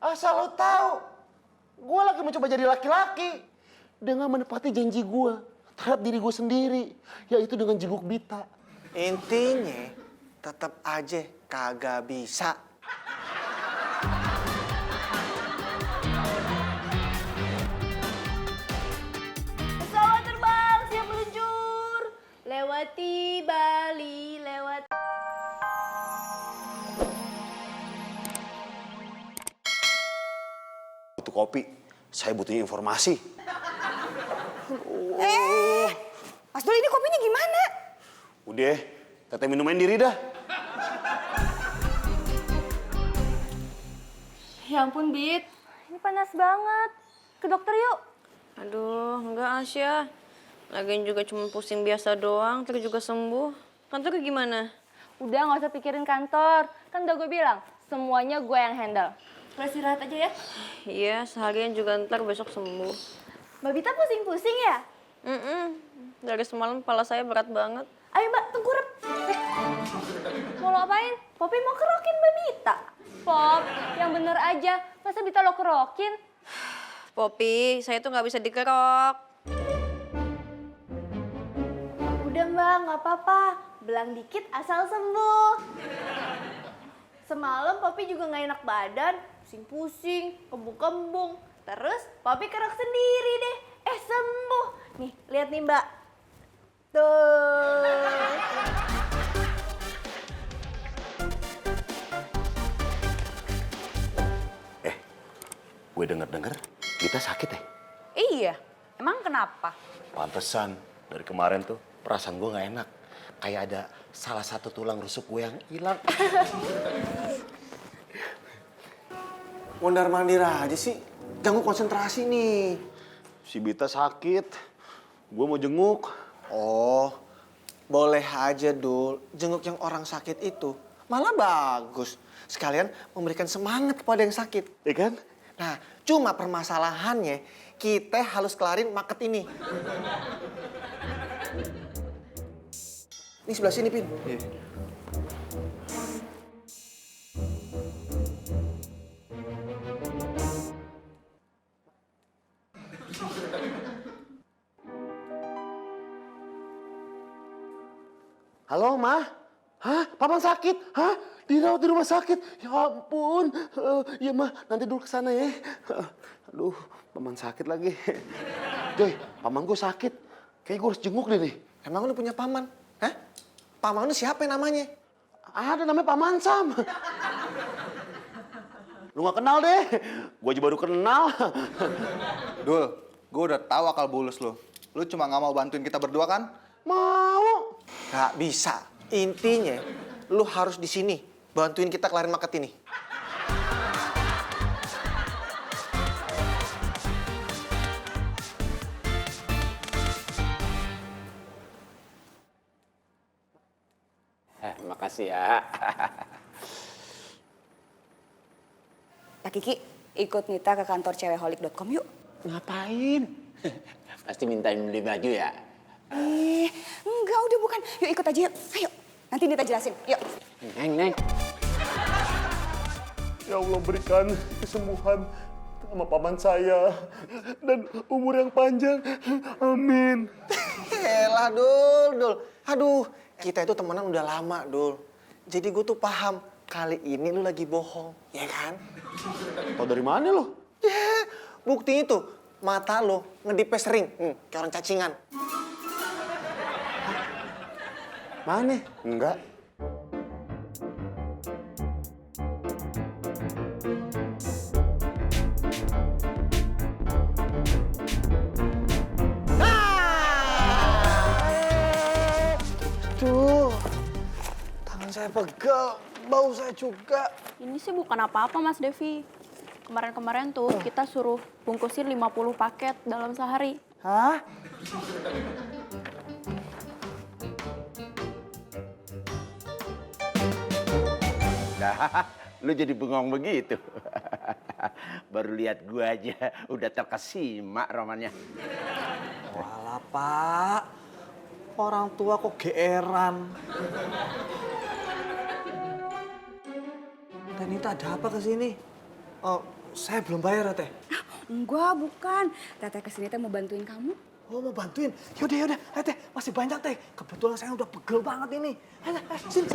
Asal lo tahu, gue lagi mencoba jadi laki-laki dengan menepati janji gue terhadap diri gue sendiri, yaitu dengan jenguk Bita. Intinya tetap aja kagak bisa. Pesawat terbang siap meluncur. Lewati Bali, lewati... Butuh kopi, saya butuh informasi. Mas Dul, ini kopinya gimana? Udah, teteh minumin diri dah. Ya ampun, Bit. Ini panas banget. Ke dokter yuk. Aduh, enggak Asya. Lagian juga cuma pusing biasa doang, terus juga sembuh. Kantor gimana? Udah, nggak usah pikirin kantor. Kan udah gue bilang, semuanya gue yang handle. Lo istirahat aja ya. Iya, seharian juga ntar besok sembuh. Mbak Bita pusing-pusing ya? Dari semalam kepala saya berat banget. Ayo Mbak, tengkurap. Mau lo apain? Popi mau kerokin Mbak Bita. Pop, yang bener aja. Masa Bita lo kerokin? Popi, saya tuh nggak bisa dikerok. Udah Mbak, nggak apa-apa. Belang dikit asal sembuh. Semalam Popi juga nggak enak badan. Pusing-pusing, kembung-kembung. Terus Popi kerok sendiri deh. Sembuh. Nih, lihat nih Mbak. Tuh. Gue denger-denger, Bita sakit ya? Iya, emang kenapa? Pantesan, dari kemarin tuh perasaan gue gak enak. Kayak ada salah satu tulang rusuk gue yang hilang. Mondar-mandir aja sih. Ganggu konsentrasi nih. Si Bita sakit, gue mau jenguk. Oh, boleh aja, Dul. Jenguk yang orang sakit itu malah bagus. Sekalian memberikan semangat kepada yang sakit. Iya kan? Nah, cuma permasalahannya kita harus kelarin market ini. Ini sebelah sini, Pin. Halo, Ma? Hah? Paman sakit? Hah? Dirawat di rumah sakit? Ya ampun. Iya, Ma. Nanti dulu ke sana ya. Aduh, paman sakit lagi. Joy, paman gue sakit. Kayaknya gue harus jenguk deh nih. Emang lu punya paman? Hah? Paman lu siapa namanya? Ada namanya Paman Sam. Lu gak kenal deh. Gue aja baru kenal. Dul, gue udah tahu akal bulus lu. Lu cuma nggak mau bantuin kita berdua kan? Mau. Gak bisa. Intinya, lu harus di sini bantuin kita kelarin market ini. Makasih ya. Pak Kiki, ikut Nita ke kantor cewekholik.com yuk. Ngapain? Pasti mintain beli baju ya? Enggak, udah bukan. Yuk ikut aja yuk. Ayo, nanti Nita jelasin. Yuk. Neng. Ya Allah, berikan kesembuhan sama paman saya. Dan umur yang panjang. Amin. Elah, Dul. Aduh, kita itu temenan udah lama, Dul. Jadi gue tuh paham, kali ini lu lagi bohong, ya kan? Tau dari mana lo? Ya, buktinya tuh, mata lo ngedipes ring, kayak orang cacingan. Mana? Enggak. Aduh, tangan saya pegel, bau saya juga. Ini sih bukan apa-apa, Mas Devi. Kemarin-kemarin tuh kita suruh bungkusin 50 paket dalam sehari. Hah? Nah, lu jadi bengong begitu. Baru lihat gua aja udah terkesima romannya. Walah, Pak. Orang tua kok geeran. Dan itu ada apa ke sini? Oh, saya belum bayar ya, Teh. Enggak, bukan. Teteh kesini teh mau bantuin kamu. Oh, mau bantuin? Yaudah. Teh, masih banyak, Teh. Kebetulan saya udah pegel banget ini. Sini.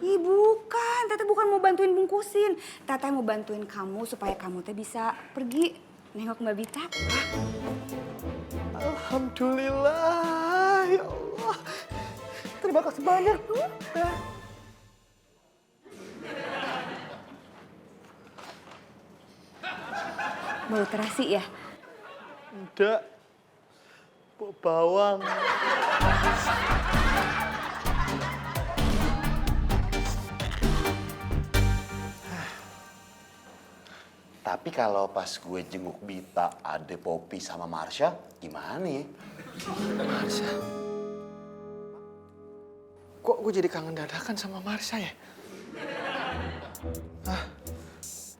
Ih, bukan. Teteh bukan mau bantuin bungkusin. Teteh mau bantuin kamu supaya kamu teh bisa pergi nengok Mbak Bita. Alhamdulillah, ya Allah. Terima kasih banyak. Bau terasi ya? Enggak. Bawang. Tapi kalau pas gue jenguk Bita, Ade, Popi sama Marsha, gimana ya? Marsha. Kok gue jadi kangen dadakan sama Marsha ya?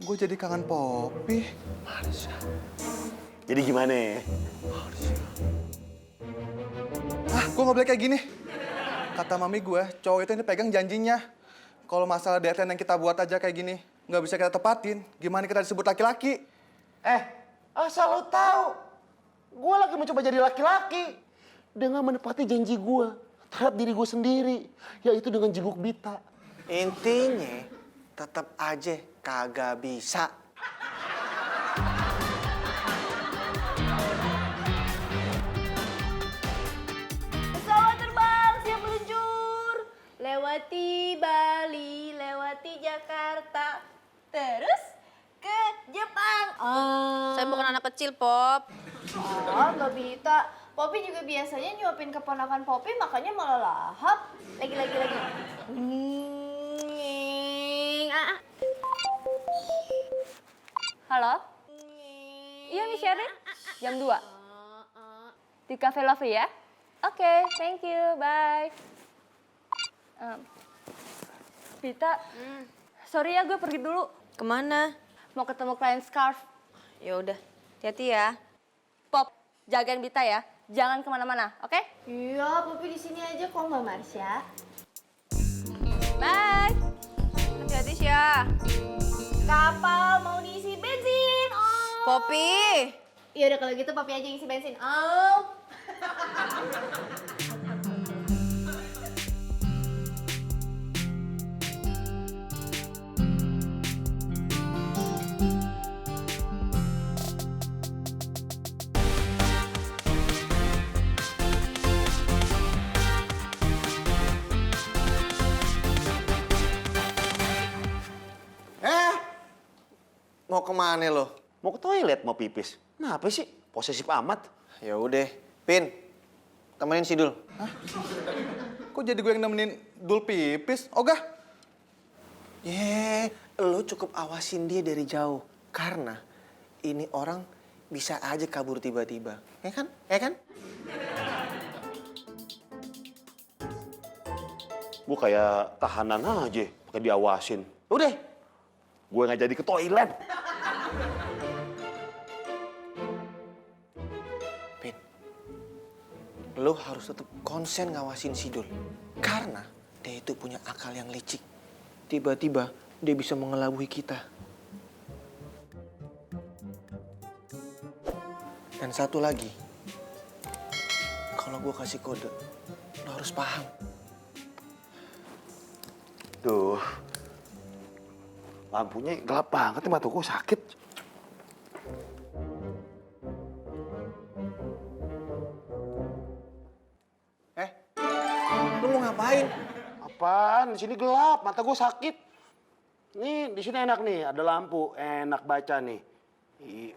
Gue jadi kangen Popi. Marsha. Jadi gimana ya? Gue nggak boleh kayak gini. Kata mami gue, cowok itu ini pegang janjinya. Kalau masalah deadline yang kita buat aja kayak gini, nggak bisa kita tepatin. Gimana kita disebut laki-laki? Asal lo tahu, gue lagi mencoba jadi laki-laki dengan menepati janji gue terhadap diri gue sendiri, yaitu dengan jenguk Bita. Intinya, tetap aja kagak bisa. Pesawat terbang siap meluncur. Lewati Bali, lewati Jakarta. Terus ke Jepang. Saya bukan anak kecil, Pop. Mbak Bita. Popi juga biasanya nyuapin keponakan Popi, makanya malah lahap. Lagi. Halo? Iya, Miss Sherin. Jam 2. Di Cafe Lovely ya? Oke, thank you. Bye. Vita, sorry ya gue pergi dulu. Kemana? Mau ketemu klien Scarf. Ya udah, hati-hati ya. Pop, jagain Vita ya. Jangan kemana-mana, oke? Iya, Popi di sini aja kok Mbak Marsha. Bye. Hati-hati ya. Kapal mau diisi bensin, Om. Popi. Ya udah kalau gitu Popi aja yang isi bensin, Om. Mau kemana lo? Mau ke toilet, mau pipis. Kenapa sih? Posesif amat. Ya udah, Pin. Temenin si Dul. Kok jadi gue yang nemenin Dul pipis? Ogah? Lo cukup awasin dia dari jauh. Karena ini orang bisa aja kabur tiba-tiba. Ya kan? Gue kayak tahanan aja, pakai diawasin. Udah, gue nggak jadi ke toilet. Pin, lo harus tetap konsen ngawasin si Dul. Karena dia itu punya akal yang licik. Tiba-tiba dia bisa mengelabui kita. Dan satu lagi, kalau gue kasih kode, lo harus paham. Duh, lampunya gelap banget, mata gue sakit. Lo mau ngapain? Apaan? Di sini gelap, mata gue sakit. Nih, di sini enak nih, ada lampu, enak baca nih.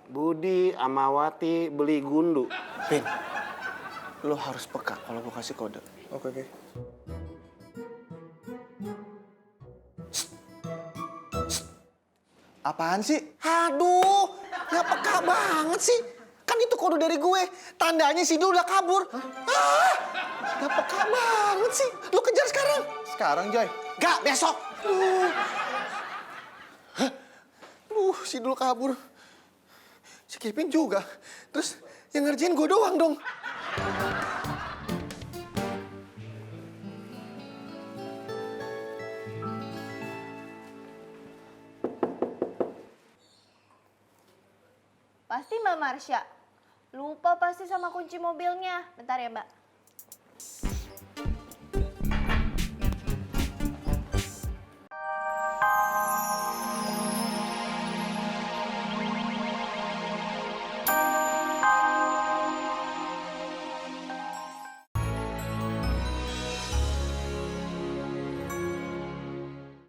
Budi Amawati beli gundu. Pin, lo harus peka kalau gue kasih kode. Oke. Apaan sih? Aduh, nggak peka banget sih. Kan itu kode dari gue. Tandanya si Dul udah kabur. Nggak peka banget sih. Lu kejar sekarang. Sekarang, Joy. Nggak, besok. Si Dul kabur. Si Kevin juga. Terus yang ngerjain gue doang dong. Pasti Mbak Marsha. Lupa pasti sama kunci mobilnya. Bentar ya, Mbak.